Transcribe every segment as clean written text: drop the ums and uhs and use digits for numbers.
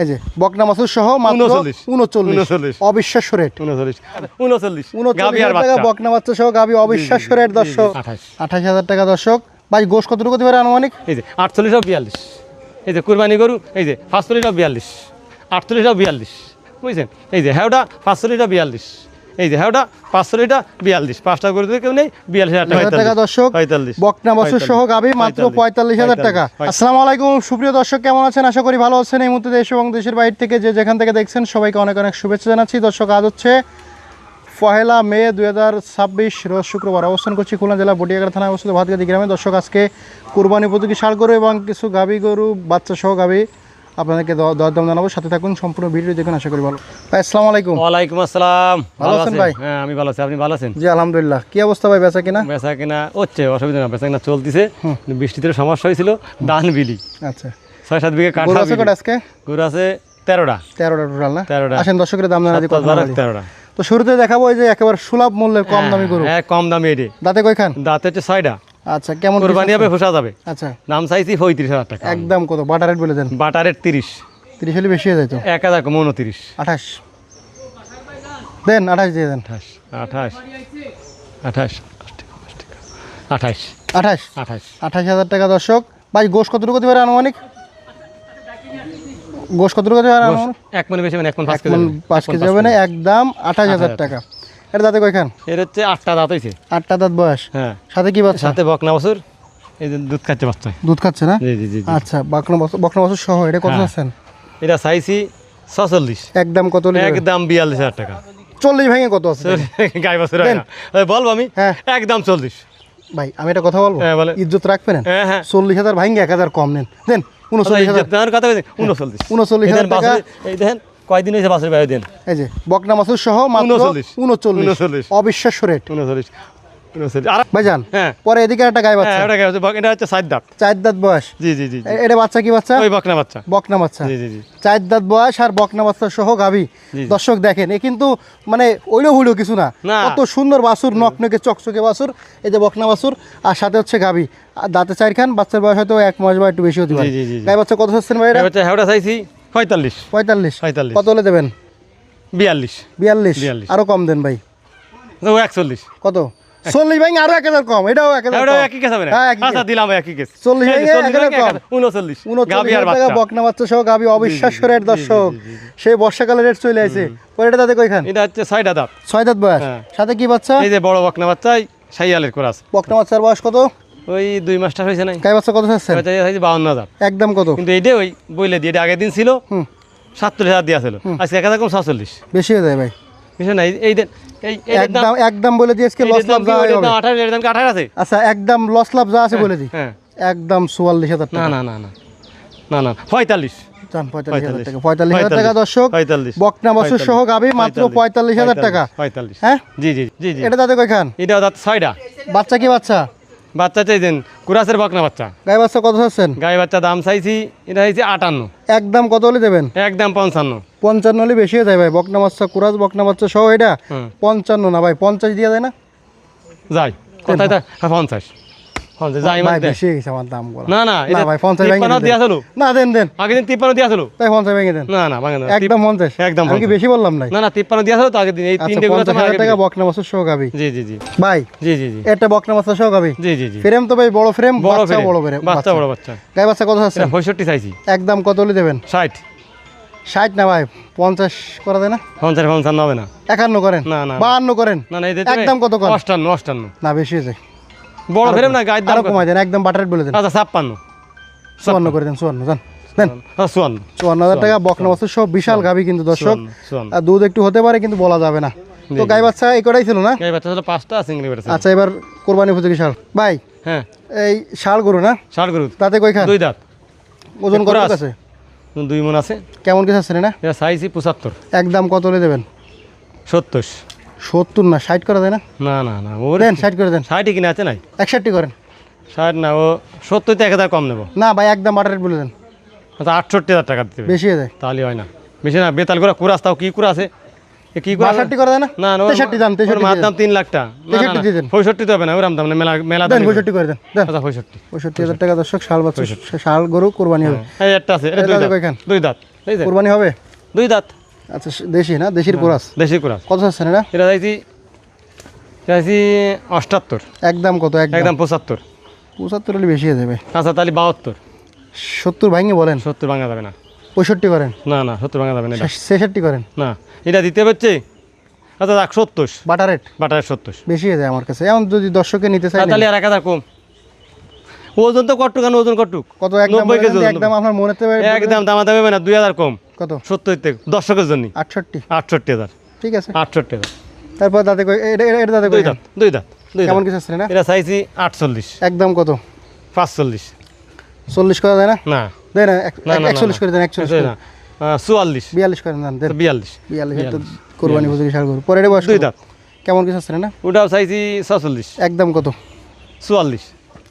এই যে বকনা বাছুর সহ মাত্র 39 অবিশ্বাস্য রেট 39 টাকা বকনা বাচ্চা সহ গাবি অবিশ্বাস্য রেট দর্শক 28000 টাকা দর্শক ভাই গোশ কতটুকু হতে পারে আনুমানিক এই যে 48 এই যে কুরবানি গরু এই যে 45 48 বুঝছেন এই যে হ্যাঁ ওটা 45 এই যে হ্যাঁ ওটা 45 পাঁচটা করে দিতে কেউ নেই 42000 টাকা দর্শক বকনা বাছুর সহ গাবি মাত্র 45000 টাকা। আসসালামু আলাইকুম সুপ্রিয় দর্শক, কেমন আছেন? আশা করি ভালো আছেন। এই মুহূর্তে দেশ এবং দেশের বাইরে থেকে যে যেখান থেকে দেখছেন সবাইকে অনেক অনেক শুভেচ্ছা জানাচ্ছি। দর্শক আজ হচ্ছে 1 মে 2026 রোজ শুক্রবার। অবস্থান করছি খুলনা জেলা বটিয়াঘাট থানায় অবস্থিত ভাতগাদি গ্রামে। দর্শক আজকে কুরবানি উপযোগী ষাঁড় গরু এবং কিছু গাবি গরু বাচ্চা সহ গাবি আপনাদেরকে দরদাম জানাবো, সাথে থাকুন, সম্পূর্ণ ভিডিও দেখুন, আশা করি ভালো। ভাই আসসালামু আলাইকুম। ওয়ালাইকুম আসসালাম। ভালো আছেন ভাই? হ্যাঁ আমি ভালো আছি, আপনি ভালো আছেন? জি আলহামদুলিল্লাহ। কি অবস্থা ভাই বেচা কিনা? বেচা কিনা হচ্ছে, অসুবিধা না, বেচা কিনা চলতেছে। বৃষ্টিতে সমস্যা হয়েছিল, ধান বিলি আচ্ছা 6-7 বিঘা কাঠ গরু আছে কত আজকে? গরু আছে 13টা টোটাল না? 13টা। আসেন দর্শকের দাম জানা দিই কত? 13টা। তো শুরুতে দেখাবো এই যে একেবারে সুলভ মূল্যের কম দামি গরু। হ্যাঁ কম দামি এটি। দাঁতে কয়খান? দাঁতে হচ্ছে 6টা। আচ্ছা কেমন কুরবানি হবে ফোসা যাবে। আচ্ছা দাম চাইছি 35000 টাকা। একদম কত? বাটার রেট বলে দেন। বাটার রেট 30 হলে বেশি হয়ে যায় তো। 1000 কম 29 28 দেন, 28 দিয়ে দেন। 28000 টাকা দর্শক। ভাই গোশ কতটুকু দিতে পারে আনুমানিক? গোশ কতটুকু দিতে পারে আনুমানিক? 1 মণ বেশি মানে 1 মণ 5 কেজি হবে না, একদম 28000 টাকা। এর দাঁতে কয়খান? এর হচ্ছে 8টা দাঁত হইছে। 8টা দাঁত বয়স। হ্যাঁ সাথে কি বাচ্চা? সাথে বকনা বাছুর, এই যে দুধ খাচ্ছে বাচ্চা। দুধ খাচ্ছে না? জি জি জি। আচ্ছা বকনা বাছুর সহ এটা কত আছেন? এটা চাইছি 46। একদম কত? একদম 42000 টাকা। 40 ভেঙে কত আছে? গাই বাছুর হয় না, বলবো আমি। হ্যাঁ একদম 40। ভাই আমি একটা কথা বলবো, হ্যাঁ বলে। ইজ্জত রাখবেন। হ্যাঁ 40,000 ভাঙে 1000 কম নেন, দেন 39,000 কথা 39 39,000 টাকা। এই দেখেন কয়দিন হয়েছে বাছুর বাইরে দেন। এই যে বকনা বাছুর সহ মাত্র 39 অবিশ্বাস্য রেট 39। আর ভাইজান হ্যাঁ পরে এদিকে একটা গাই বাচ্চা। এটা হচ্ছে 4 দাঁত। 4 দাঁত বয়স। জি জি জি। এটা বাচ্চা কি বাচ্চা? ওই বকনা বাচ্চা। বকনা বাচ্চা। জি জি জি। 4 দাঁত বয়স আর বকনা বাচ্চা সহ গাবি। দর্শক দেখেন এ কিন্তু মানে ওইলো হইলো কিছু না, কত সুন্দর বাছুর, নকনকে চকচকে বাছুর। এই যে বকনা বাছুর আর সাথে হচ্ছে গাবি, আর দাঁতে 4 খান। বাচ্চার বয়স হয়তো 1 মাস বা একটু বেশি হতে পারে। গাই বাচ্চা কত চাচ্ছেন ভাই? এটা চাইছি 45 কত হলে দেবেন? 42 আরো কম দেন ভাই। 41 কত? 40 ভাই আরো 1000 কম। এটাও 1000 কম। একই কেস হবে না? হ্যাঁ আচ্ছা দিলাম একই কেস। 40 ভাই 1000 কম। 39 গাবি আর টাকা বাচ্চা। বকনা বাচ্চা সহ গাবি অবিশ্বাস্য রেট দর্শক। সেই বর্ষাকালের রেট চলে আসে। পরেটা দাঁতে কয়খান? এটা হচ্ছে 6টা দাঁত। 6 দাঁত বয়স। সাথে কি বাচ্চা? এই যে বড় বকনা বাচ্চাই শাইয়ালের ক্রস। বকনা বাচ্চার বয়স কত? ওই 2 মাসটা হইছে নাই। গাই বাচ্চা কত চাচ্ছেন? এটা হইছে 52000। একদম কত? কিন্তু এইটা ওই বইলে দিয়ে আগের দিন ছিল 47000 দিয়া ছিল, আজকে 1000 কম 46। বেশি হয়ে যায় ভাই। বেশি নাই এই দেন এই একদম বলে দিই আজকে লস লাভ যা হবে। 28 এর দাম 28 আছে। আচ্ছা একদম লস লাভ যা আছে বলে দিই। হ্যাঁ একদম 44000 টাকা। না 45 জান 45000 টাকা। 45000 টাকা দর্শক। 45 বকনা বাছুর সহ গাবি মাত্র 45000 টাকা। 45 হ্যাঁ জি জি জি জি। এটা দাঁতে কয়খান? এটা দাঁত 6টা। বাচ্চা কি বাচ্চা? বাচ্চা চাইছেন কুরাসের বকনা বাচ্চা। গাই বাচ্চা কত চাচ্ছেন? গাই বাচ্চা দাম চাইছি এটা হইছে 58। একদম কত হলে দেবেন? একদম 55। 55 হলে বেশি হয়ে যায় ভাই। বকনা বাচ্চা কুরাস বকনা বাচ্চা সহ এটা 55 না ভাই, 50 দিয়ে দেয় না? যাই কোথায় তা 50 যাই ভাই মানে বেশি হয়ে গেছে আমার দাম বলা। না না না ভাই 50 ভেঙে 53 দিয়া ছিল। না দেন আগে দিন 53 দিয়া ছিল। তাই 50 ভেঙে দেন। না ভাঙা না। একদম 50। একদম আমি কি বেশি বললাম নাই? না 53 দিয়া ছিল তো আগের দিন। এই আচ্ছা, তিনটে গুলো তো 50,000 টাকা বকনা বাছুর সহ গাবি। জি জি জি ভাই জি জি জি। এটা বকনা বাচ্চা সহ গাবি। জি জি জি। ফ্রেম তো ভাই বড় ফ্রেম, বড় বাচ্চা বড় ফ্রেম, বাচ্চা বড় বাচ্চা। গাই বাচ্চা কত আছে? এটা 65 চাইছি। একদম কত হলে দেবেন? 60 60 না ভাই, 50 করা দেয় না? 50 হবে না। 51 করেন। না না 52 করেন। না না একদম কত করেন? 58 না বেশি হয়ে যায়। বড় ফ্রেম না গায়ের দাম আরো কমাই দেন, একদম বাটার রেট বলে দেন। আচ্ছা 56 54 করে দেন। 54 জান দেন। 54,000 টাকা বকনা বাছুর সহ বিশাল গাবি কিন্তু দর্শক। আর দুধ একটু হতে পারে কিন্তু বলা যাবে না। তো গাই বাচ্চা এই কটাই ছিল না? গাই বাচ্চা ছিল 5টা, সিঙ্গেল বেটা। আচ্ছা এবার কোরবানি উপযোগী ষাঁড় ভাই। হ্যাঁ এই ষাঁড় গরু না? 60 গরু। দাঁতে কয়খান? 2 দাঁত। ওজন কত আছে? 2 মণ আছে। কেমন কি চাচ্ছেন না? এটা চাইছি 75। একদম কত হলে দেবেন? 70 70 না 60 করা যায় না? না না না ও দেন 60 করে দেন। 60 কিনা আছে নাই? 61 করেন। 60 না ও 70 তে 1000 কম নেব। না ভাই একদম বাটার রেট বলে দেন। আচ্ছা 68000 টাকা দিতে হবে। বেশি হয়ে যায়। তাহলে হয় না। বেশি না, বেতাল করে কুরাস তাও কি কুরা আছে? এ কি কুরা? 62 করা যায় না? না না 63 জান 63 মার দাম 3 লাখ টাকা। 63 দিয়ে দেন। 65 তো হবে না, ওরম দাম না, মেলা দাম। দেন 65 করে দেন। দেন আচ্ছা 65। 65,000 টাকা দর্শক ষাঁড় বাচ্চা ষাঁড় গরু কোরবানি হবে। এই একটা আছে, এটা এটা 2 দাঁত। কয়খান? 2 দাঁত। বুঝছেন কোরবানি হবে? 2 দাঁত। আচ্ছা, দেশি না? দেশির কোরাস। দেশি ক্রস। কত চাচ্ছেন এটা? এটা চাইছি 78। একদম কত? একদম 75। 75 হলে বেশি হয়ে যাবে। আচ্ছা তাহলে 72। 70 ভাঙে বলেন। 70 ভাঙা যাবে না। 65 করেন। না না 70 ভাঙা যাবে না এটা। 66 করেন। না এটা দিতে হচ্ছে। আচ্ছা রাখ 70। বাটা রেট বাটার 70। বেশি হয়ে যায় আমার কাছে। এখন যদি দর্শকে নিতে চাই তাহলে আর 1000 কম। ওজন তো কটুক কেন, ওজন কটুক। কত? একদম 90 কেজি ওজন। একদম আপনার মনেতে একদম দামা দামে না, 2000 কম। কত? 70 থেকে দর্শকের জন্য 68। 68000। ঠিক আছে। 68000। তারপর দাঁতে এটা দাঁতে 2 দাঁত। 2 দাঁত। কেমন কিছু আছে না? এটা চাইছি 48। একদম কত? 45। 40 করা যায় না? না দেন না, না, না, 41 করে দেন। 41 না 44। 42 করে দেন। দেন 42। 42 তো কোরবানি উপযোগী ষাঁড় গরু। পরে এটা বয়স 2 দাঁত। কেমন কিছু আছে না? ওটাও চাইছি 46। একদম কত? 44।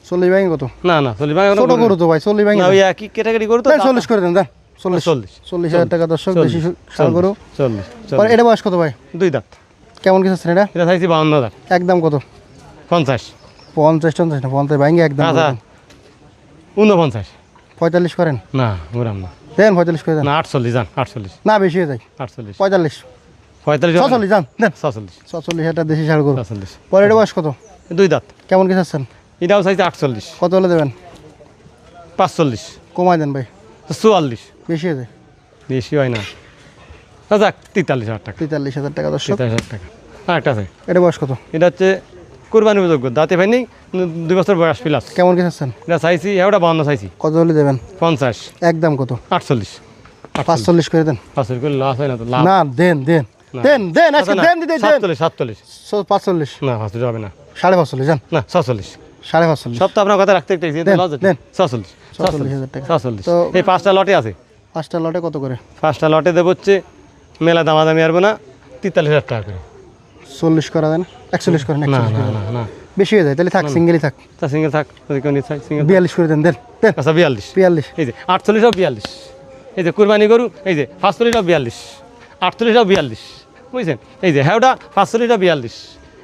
40 ভাঙে কত? না না 40 ভাঙা ছোট গরু তো ভাই, 40 ভাঙে না, ওই একই ক্যাটাগরি করো তো। 40 করে দেন। দেন 40,000 টাকা দর্শক, বেশি ষাঁড় গরু। 40। পরে এটা বয়স কত ভাই? 2 দাঁত। কেমন কিছু আছে এটা? এটা চাইছি 52000। একদম কত? 50। 50 না 50 ভাঙে একদম করে আচ্ছা দেন। 49। 45 করেন। না ওরাম না। দেন 45 করে দেন। না 48 যান। 48। না বেশি হয়ে যায়। 48। 45 45। 46 যান। দেন 46। 46,000 দেশি ষাঁড় গরু। 46। পরে এটা বয়স কত? 2 দাঁত। কেমন কিছু আছেন? এটাও চাইছি 48। কত হলে দেবেন? 45। কমাই দেন ভাই, 44। বেশি হয়ে যায়। বেশি হয় না। যাক 43,000 টাকা। 43,000 টাকা দর্শক। 43,000 টাকা। আরেকটা আছে। এটা বয়স কত? এটা হচ্ছে কোরবানি উপযোগ্য, দাঁতে ভাইনি, 2 বছর বয়স প্লাস। কেমন কিছু আছেন? এটা চাইছি ওটা 52 চাইছি। কত হলে দেবেন? 50। একদম কত? 48। 45 করে দেন। 45 করে লস হয় না তো, লাভ। না দেন দেন না। দেন দেন আজকে আচ্ছা, না, দেন দিতে দেন। 47। 47। 45 না 45 হবে না। 45.5 যান। না 46। 45.5 সব তো আপনার কথা রাখতে একটু দেন, লস দেন। 46। 46,000 টাকা। 46। তো- এই 5টা লটে আছে। 5টা লটে কত করে? 5টা লটে দেবো হচ্ছে মেলা দামাদামি আসবো না, 43,000 টাকা করে। 40 করা দেন। 41 করেন। না 41 না করে দেন। না না, বেশি হয়ে যায়, তাহলে থাক, সিঙ্গেলই থাক। তা সিঙ্গেল থাক, যদি কেউ নিতে চায় সিঙ্গেল। 42 করে দেন। দেন দেন আচ্ছা 42। 42 এই যে 48 ও 42। এই যে কুরবানি গরু, এই যে 45 ও 42। 48 ও 42। বুঝছেন? এই যে হ্যাঁ ওটা 45 ও 42।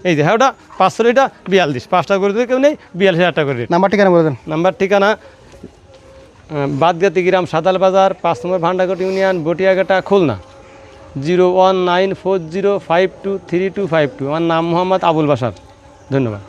এই যে হ্যাঁ ওটা 45 ও 42। 5টা করে দিতে কেউ নেই, 42,000 টাকা করে রেট। নাম্বার ঠিকানা বলে দেন। নাম্বার ঠিকানা বাদগাতি গ্রাম, সাদাল বাজার, 5 নম্বর ভান্ডারঘাট ইউনিয়ন, বটিয়াঘাটা, খুলনা। 01940523252। আমার নাম মোহাম্মদ আবুল বাশার। ধন্যবাদ।